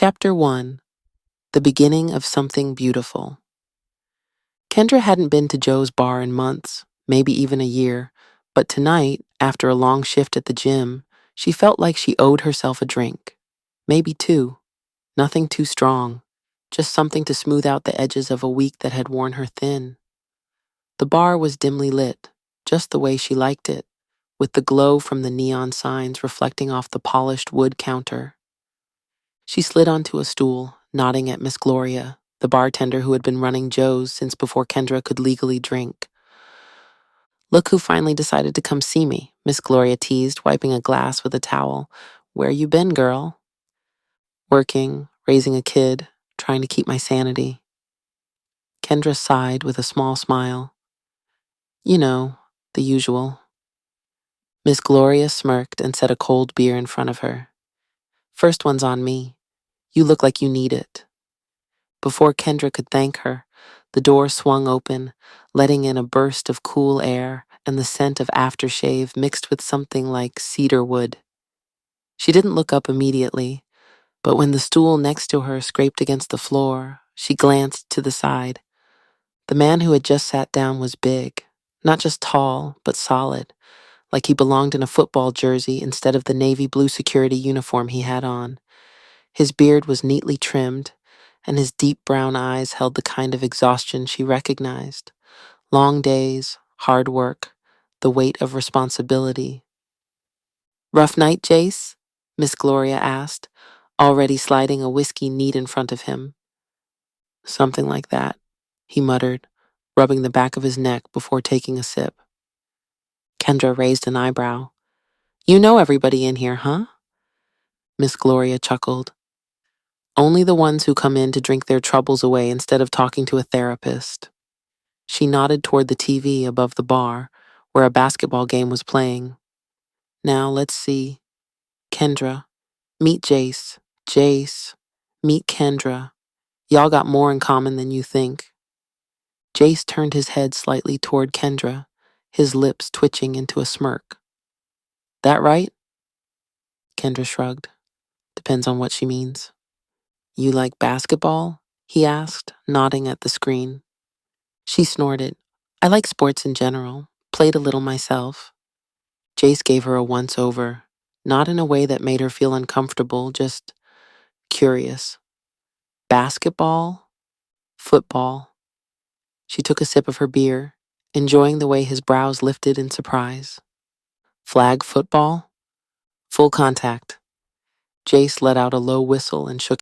Chapter 1. The Beginning of Something Beautiful. Kendra hadn't been to Joe's bar in months, maybe even a year, but tonight, after a long shift at the gym, she felt like she owed herself a drink. Maybe two. Nothing too strong. Just something to smooth out the edges of a week that had worn her thin. The bar was dimly lit, just the way she liked it, with the glow from the neon signs reflecting off the polished wood counter. She slid onto a stool, nodding at Miss Gloria, the bartender who had been running Joe's since before Kendra could legally drink. "Look who finally decided to come see me," Miss Gloria teased, wiping a glass with a towel. "Where you been, girl?" "Working, raising a kid, trying to keep my sanity." Kendra sighed with a small smile. "You know, the usual." Miss Gloria smirked and set a cold beer in front of her. "First one's on me. You look like you need it." Before Kendra could thank her, the door swung open, letting in a burst of cool air and the scent of aftershave mixed with something like cedar wood. She didn't look up immediately, but when the stool next to her scraped against the floor, she glanced to the side. The man who had just sat down was big, not just tall, but solid, like he belonged in a football jersey instead of the navy blue security uniform he had on. His beard was neatly trimmed, and his deep brown eyes held the kind of exhaustion she recognized. Long days, hard work, the weight of responsibility. "Rough night, Jace?" Miss Gloria asked, already sliding a whiskey neat in front of him. "Something like that," he muttered, rubbing the back of his neck before taking a sip. Kendra raised an eyebrow. "You know everybody in here, huh?" Miss Gloria chuckled. "Only the ones who come in to drink their troubles away instead of talking to a therapist." She nodded toward the TV above the bar, where a basketball game was playing. "Now, let's see. Kendra. Meet Jace. Jace. Meet Kendra. Y'all got more in common than you think." Jace turned his head slightly toward Kendra, his lips twitching into a smirk. "That right?" Kendra shrugged. "Depends on what she means." "You like basketball?" he asked, nodding at the screen. She snorted. "I like sports in general. Played a little myself." Jace gave her a once-over, not in a way that made her feel uncomfortable, just curious. "Basketball? Football?" She took a sip of her beer, enjoying the way his brows lifted in surprise. "Flag football? Full contact." Jace let out a low whistle and shook